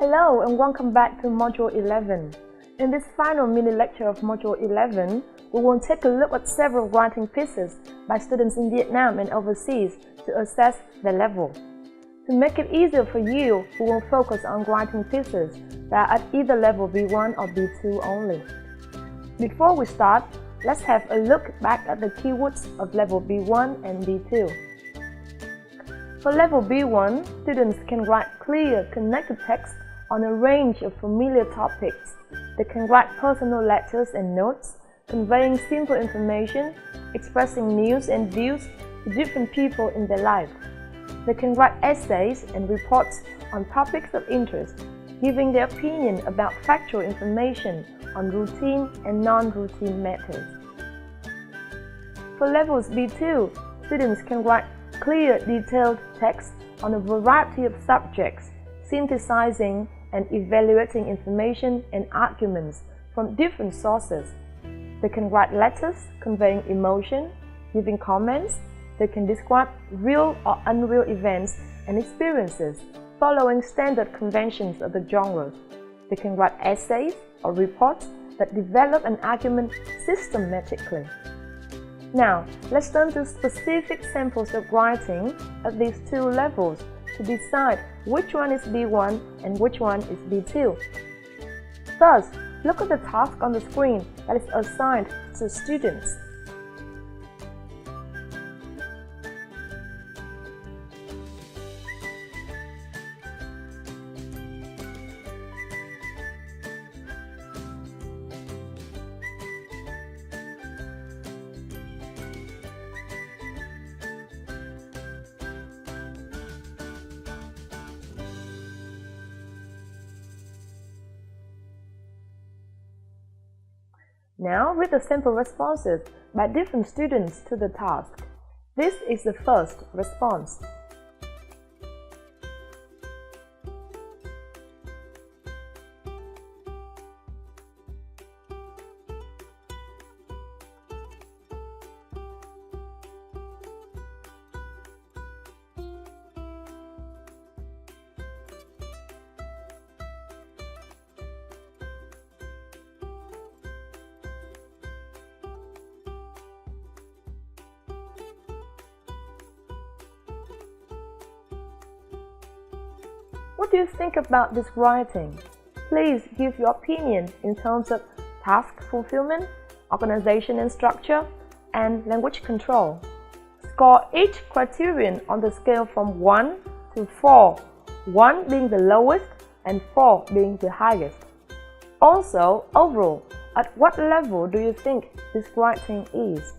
Hello and welcome back to Module 11. In this final mini lecture of Module 11, we will take a look at several writing pieces by students in Vietnam and overseas to assess their level. To make it easier for you, we will focus on writing pieces that are at either level B1 or B2 only. Before we start, let's have a look back at the keywords of level B1 and B2. For level B1, students can write clear, connected text on a range of familiar topics. They can write personal letters and notes, conveying simple information, expressing news and views to different people in their life. They can write essays and reports on topics of interest, giving their opinion about factual information on routine and non-routine matters. For levels B2, students can write clear, detailed text on a variety of subjects, synthesizing and evaluating information and arguments from different sources. They can write letters conveying emotion, giving comments. They can describe real or unreal events and experiences, following standard conventions of the genres. They can write essays or reports that develop an argument systematically. Now, let's turn to specific samples of writing at these two levels to decide which one is B1 and which one is B2. First, look at the task on the screen that is assigned to students. Now read the sample responses by different students to the task. This is the first response. What do you think about this writing? Please give your opinion in terms of task fulfillment, organization and structure, and language control. Score each criterion on the scale from 1 to 4, 1 being the lowest and 4 being the highest. Also, overall, at what level do you think this writing is?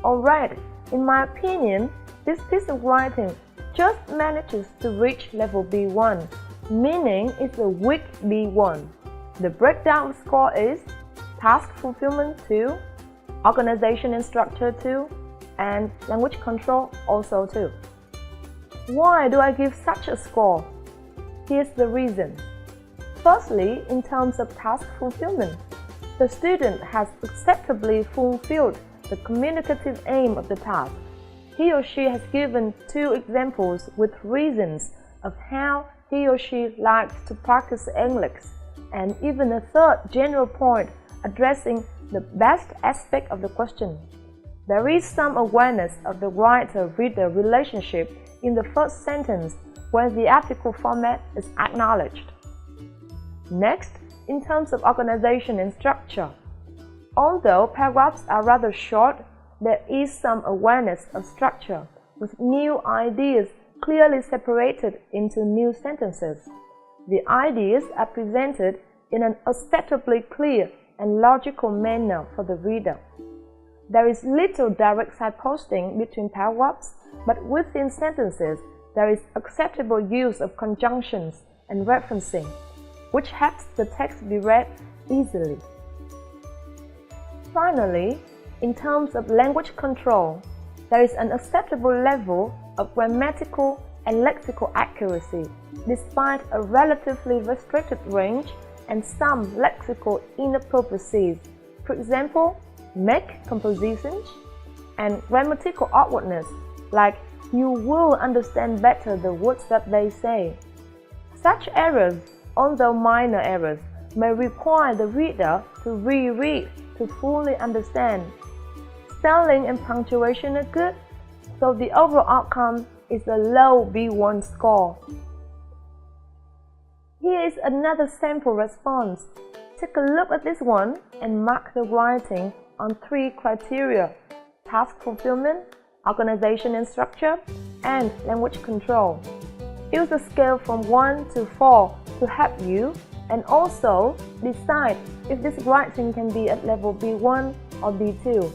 Alright, in my opinion, this piece of writing just manages to reach level B1, meaning it's a weak B1. The breakdown score is task fulfillment 2, organization and structure 2, and language control also 2. Why do I give such a score? Here's the reason. Firstly, in terms of task fulfillment, the student has acceptably fulfilled the communicative aim of the task. He or she has given 2 examples with reasons of how he or she likes to practice English, and even a 3rd general point addressing the best aspect of the question. There is some awareness of the writer-reader relationship in the first sentence when the article format is acknowledged. Next, in terms of organization and structure, although paragraphs are rather short, there is some awareness of structure, with new ideas clearly separated into new sentences. The ideas are presented in an acceptably clear and logical manner for the reader. There is little direct signposting between paragraphs, but within sentences, there is acceptable use of conjunctions and referencing, which helps the text be read easily. Finally, in terms of language control, there is an acceptable level of grammatical and lexical accuracy, despite a relatively restricted range and some lexical inappropriacies. For example, make compositions and grammatical awkwardness, like "you will understand better the words that they say." Such errors, although minor errors, may require the reader to reread to fully understand. Spelling and punctuation are good, so the overall outcome is a low B1 score. Here is another sample response. Take a look at this one and mark the writing on 3 criteria: task fulfillment, organization and structure, and language control. Use a scale from 1 to 4 to help you, and also decide if this writing can be at level B1 or B2.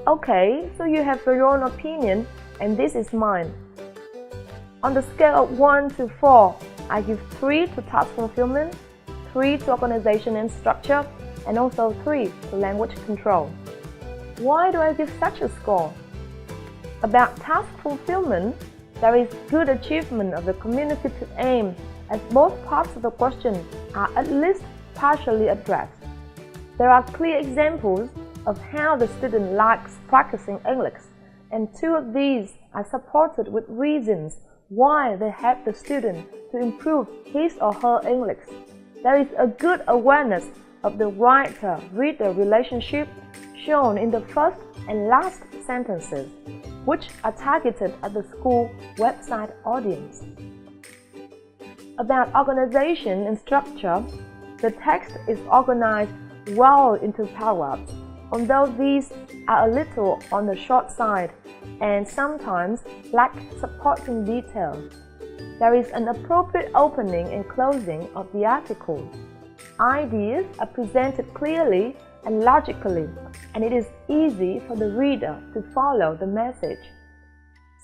Okay, so you have your own opinion, and this is mine. On the scale of 1 to 4, I give 3 to task fulfillment, 3 to organization and structure, and also 3 to language control. Why do I give such a score? About task fulfillment, there is good achievement of the communicative aim, as both parts of the question are at least partially addressed. There are clear examples of how the student likes practicing English, and 2 of these are supported with reasons why they help the student to improve his or her English. There is a good awareness of the writer-reader relationship shown in the first and last sentences, which are targeted at the school website audience. About organization and structure, the text is organized well into paragraphs, although these are a little on the short side and sometimes lack supporting details. There is an appropriate opening and closing of the article. Ideas are presented clearly and logically, and it is easy for the reader to follow the message.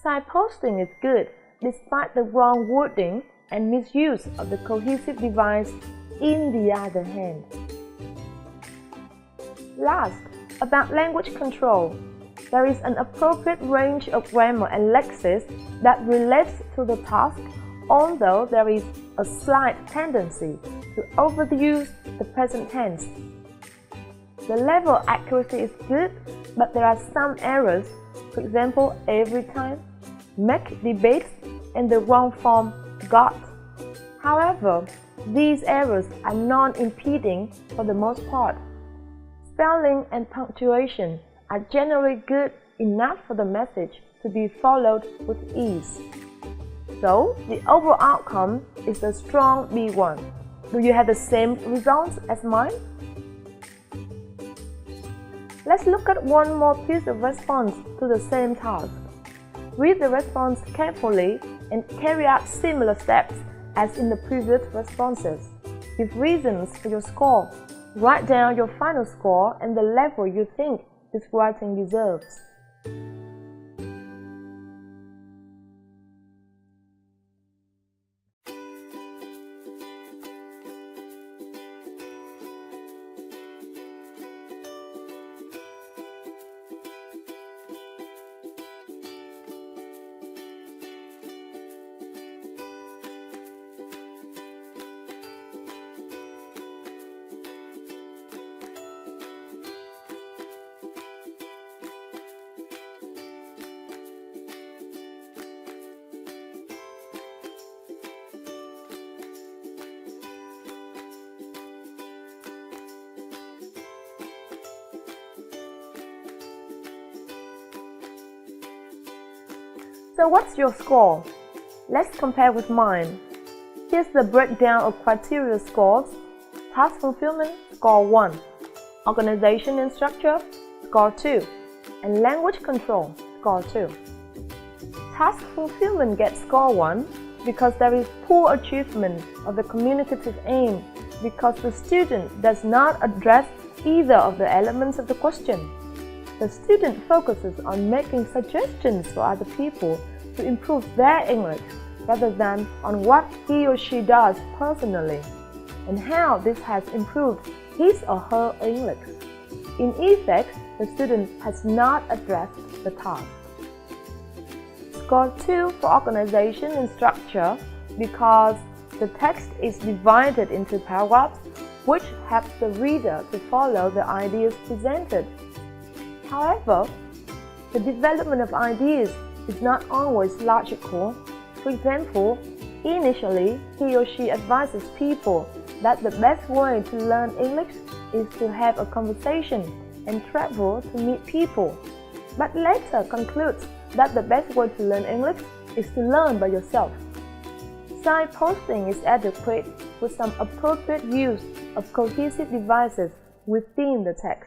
Signposting is good despite the wrong wording and misuse of the cohesive device in the other hand. Last, about language control, there is an appropriate range of grammar and lexis that relates to the task, although there is a slight tendency to overuse the present tense. The level of accuracy is good, but there are some errors, for example, every time, make debates, and the wrong form got. However, these errors are non-impeding for the most part. Spelling and punctuation are generally good enough for the message to be followed with ease. So, the overall outcome is a strong B1. Do you have the same results as mine? Let's look at one more piece of response to the same task. Read the response carefully and carry out similar steps as in the previous responses. Give reasons for your score. Write down your final score and the level you think this writing deserves. So what's your score? Let's compare with mine. Here's the breakdown of criteria scores. Task fulfillment, score 1. Organization and structure, score 2. And language control, score 2. Task fulfillment gets score 1 because there is poor achievement of the communicative aim because the student does not address either of the elements of the question. The student focuses on making suggestions for other people to improve their English rather than on what he or she does personally and how this has improved his or her English. In effect, the student has not addressed the task. Score 2 for organization and structure because the text is divided into paragraphs which help the reader to follow the ideas presented. However, the development of ideas is not always logical. For example, initially, he or she advises people that the best way to learn English is to have a conversation and travel to meet people, but later concludes that the best way to learn English is to learn by yourself. Signposting is adequate with some appropriate use of cohesive devices within the text.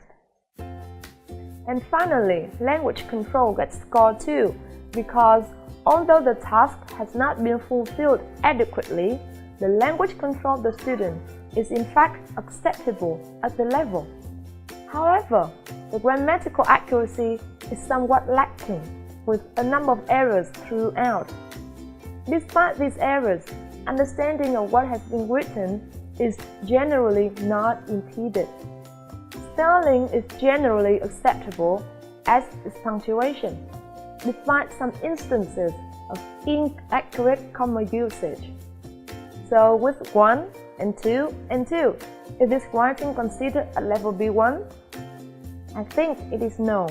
And finally, language control gets score 2 because although the task has not been fulfilled adequately, the language control of the student is in fact acceptable at the level. However, the grammatical accuracy is somewhat lacking, with a number of errors throughout. Despite these errors, understanding of what has been written is generally not impeded. Spelling is generally acceptable, as is punctuation, despite some instances of inaccurate comma usage. So with 1 and 2 and 2, is this writing considered at level B1? I think it is no.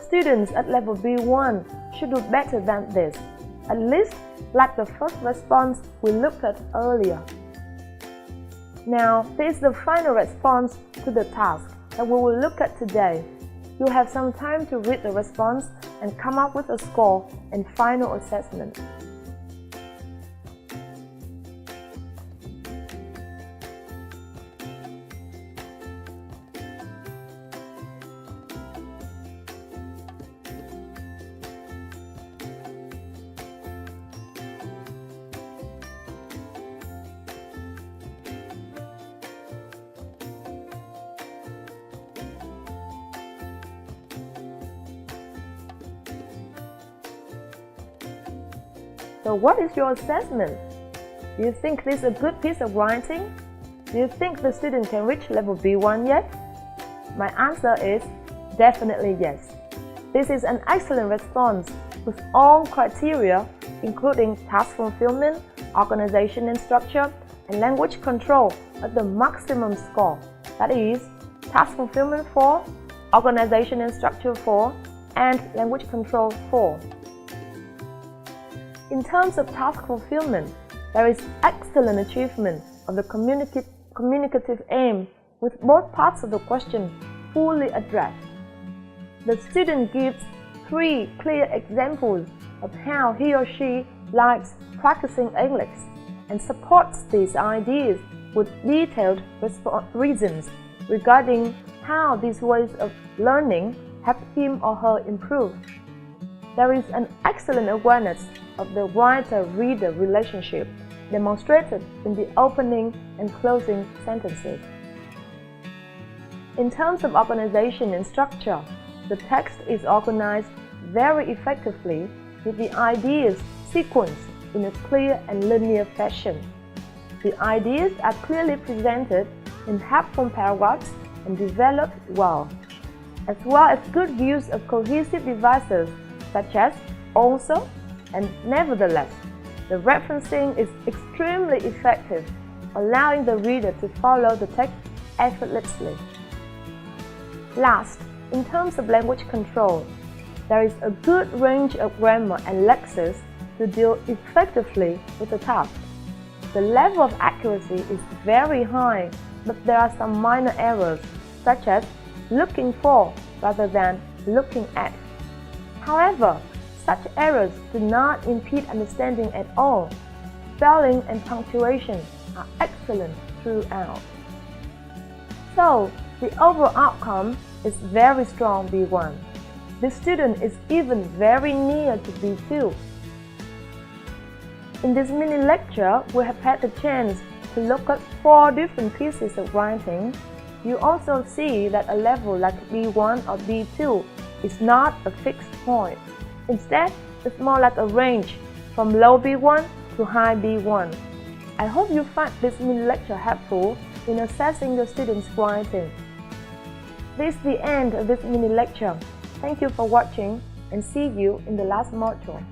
Students at level B1 should do better than this, at least like the first response we looked at earlier. Now, this is the final response to the task that we will look at today. You'll have some time to read the response and come up with a score and final assessment. So what is your assessment? Do you think this is a good piece of writing? Do you think the student can reach level B1 yet? My answer is definitely yes. This is an excellent response with all criteria, including task fulfillment, organization and structure, and language control at the maximum score. That is, task fulfillment 4, organization and structure 4, and language control 4. In terms of task fulfillment, there is excellent achievement of the communicative aim with both parts of the question fully addressed. The student gives 3 clear examples of how he or she likes practicing English and supports these ideas with detailed reasons regarding how these ways of learning help him or her improve. There is an excellent awareness of the writer-reader relationship demonstrated in the opening and closing sentences. In terms of organization and structure, the text is organized very effectively with the ideas sequenced in a clear and linear fashion. The ideas are clearly presented in helpful paragraphs and developed well, as well as good use of cohesive devices such as also and nevertheless. The referencing is extremely effective, allowing the reader to follow the text effortlessly. Last, in terms of language control, there is a good range of grammar and lexis to deal effectively with the task. The level of accuracy is very high, but there are some minor errors, such as looking for rather than looking at. However, Such errors do not impede understanding at all. Spelling and punctuation are excellent throughout. So, the overall outcome is very strong B1. The student is even very near to B2. In this mini lecture, we have had the chance to look at 4 different pieces of writing. You also see that a level like B1 or B2 is not a fixed point. Instead, it's more like a range from low B1 to high B1. I hope you find this mini lecture helpful in assessing your students' writing. This is the end of this mini lecture. Thank you for watching and see you in the last module.